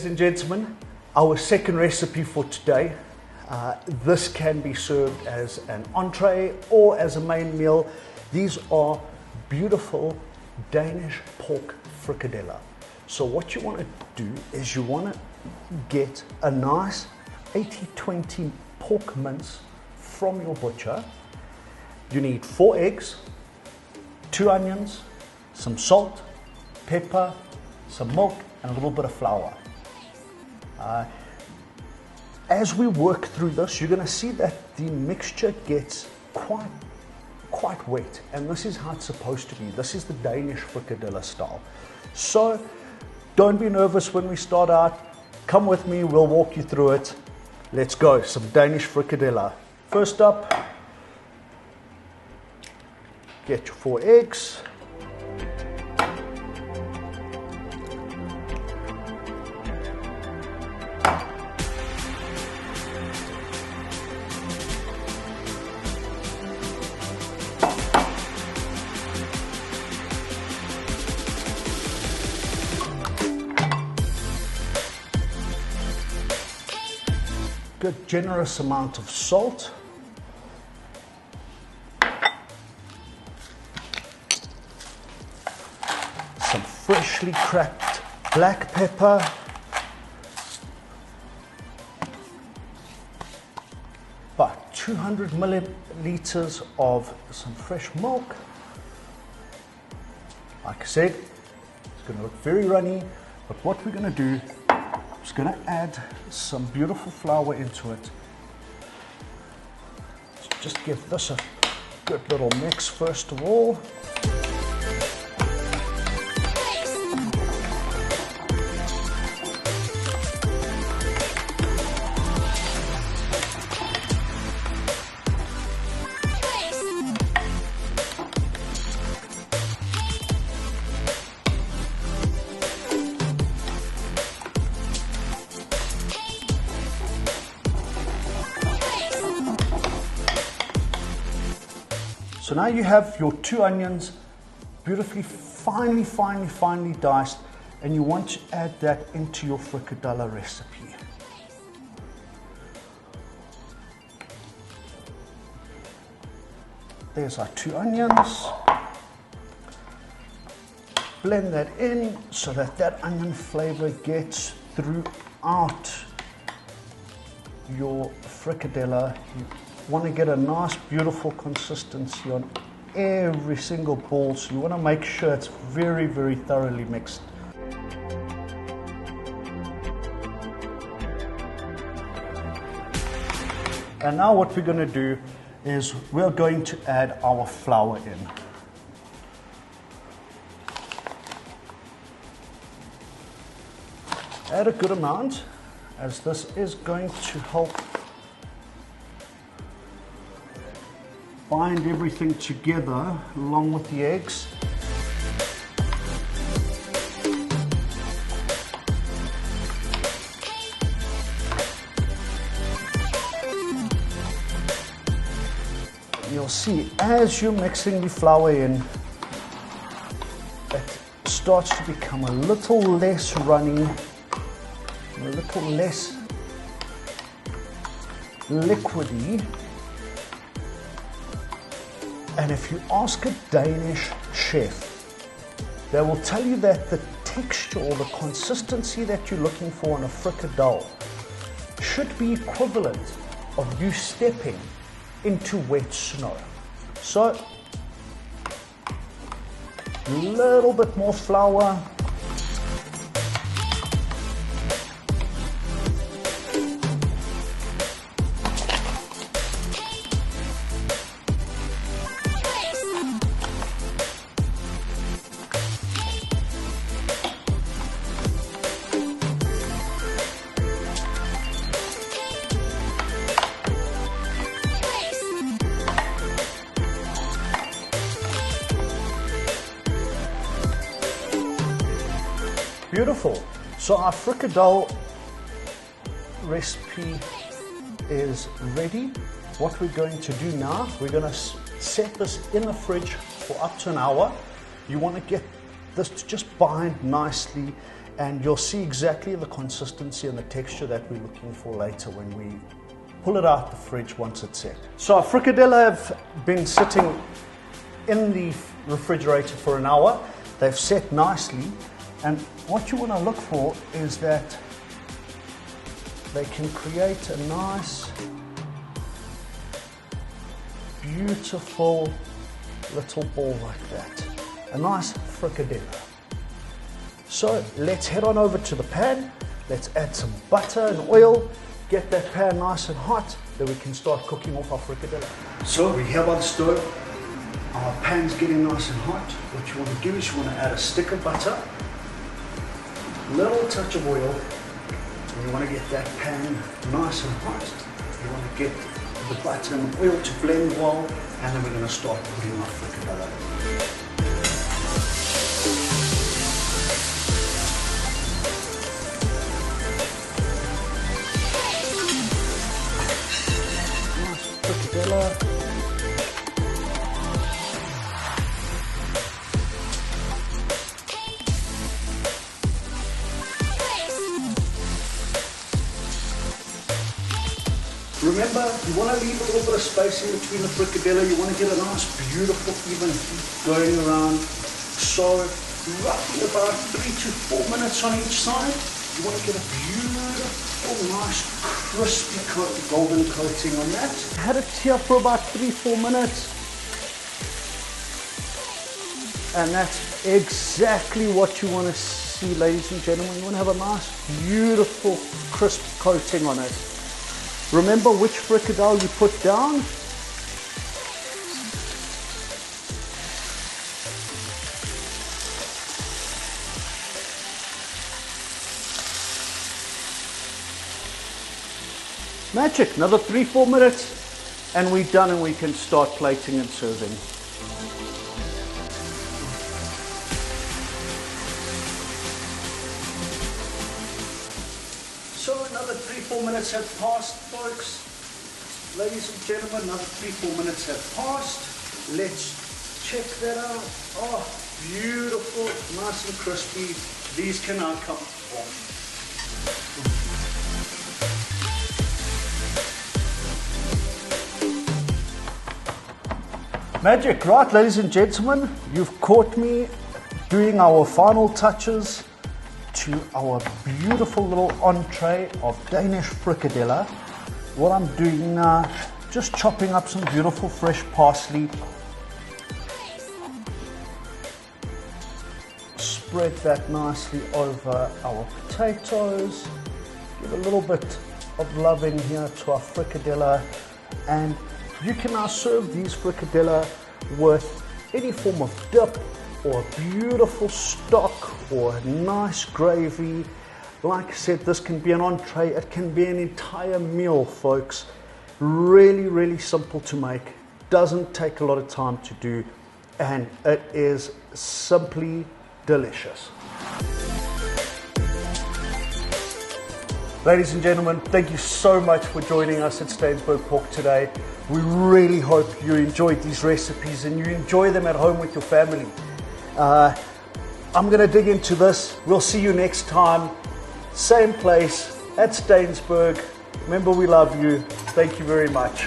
Ladies and gentlemen, our second recipe for today. This can be served as an entree or as a main meal. These are beautiful Danish pork frikadelle. So what you want to do is you want to get a nice 80-20 pork mince from your butcher. You need 4 eggs, 2 onions, some salt, pepper, some milk, and a little bit of flour. As we work through this, you're going to see that the mixture gets quite wet, and this is how it's supposed to be. This is the Danish frikadelle style. So don't be nervous when we start out. Come with me, we'll walk you through it. Let's go, some Danish frikadelle. First up, get your 4 eggs. Good generous amount of salt. Some freshly cracked black pepper. About 200 milliliters of some fresh milk. Like I said, it's going to look very runny, but what we're going to do, just going to add some beautiful flour into it. Just give this a good little mix first of all. So now you have your 2 onions beautifully finely diced, and you want to add that into your frikadelle recipe. There's our 2 onions. Blend that in so that that onion flavor gets throughout your frikadelle. You want to get a nice beautiful consistency on every single ball, so you want to make sure it's very thoroughly mixed. And now what we're going to do is we're going to add our flour in. Add a good amount, as this is going to help bind everything together along with the eggs. You'll see as you're mixing the flour in, it starts to become a little less runny, a little less liquidy. And if you ask a Danish chef, they will tell you that the texture or the consistency that you're looking for in a frikadelle should be equivalent of you stepping into wet snow. So, a little bit more flour. Beautiful. So our frikadelle recipe is ready. What we're going to do now, we're going to set this in the fridge for up to an hour. You want to get this to just bind nicely and you'll see exactly the consistency and the texture that we're looking for later when we pull it out the fridge once it's set. So our fricadella have been sitting in the refrigerator for an hour. They've set nicely, and what you want to look for is that they can create a nice, beautiful little ball like that. A nice fricadella. So let's head on over to the pan. Let's add some butter and oil. Get that pan nice and hot, then we can start cooking off our fricadella. So we're here by the stove. Our pan's getting nice and hot. What you want to do is you want to add a stick of butter, a little touch of oil, and you want to get that pan nice and hot. You want to get the butter and oil to blend well, and then we're going to start putting our fricadella. Remember, you want to leave a little bit of space in between the fricadella. You want to get a nice, beautiful, even heat going around. So, roughly about 3 to 4 minutes on each side. You want to get a beautiful, nice, crispy golden coating on that. Had it here for about 3-4 minutes. And that's exactly what you want to see, ladies and gentlemen. You want to have a nice, beautiful, crisp coating on it. Remember which fricadelle you put down. Magic, another 3-4 minutes and we're done, and we can start plating and serving. So another 3-4 minutes have passed, folks. Ladies and gentlemen, another 3-4 minutes have passed. Let's check that out. Oh, beautiful, nice and crispy. These can now come off. Magic, right, ladies and gentlemen, you've caught me doing our final touches to our beautiful little entree of Danish fricadella. What I'm doing now, just chopping up some beautiful fresh parsley. Spread that nicely over our potatoes. Give a little bit of love in here to our fricadella, and you can now serve these fricadella with any form of dip, or a beautiful stock, or a nice gravy. Like I said, this can be an entree, it can be an entire meal, folks. Really, really simple to make, doesn't take a lot of time to do, and it is simply delicious. Ladies and gentlemen, thank you so much for joining us at Steynsburg Pork today. We really hope you enjoyed these recipes and you enjoy them at home with your family. I'm going to dig into this. We'll see you next time. Same place at Steynsburg. Remember, we love you. Thank you very much.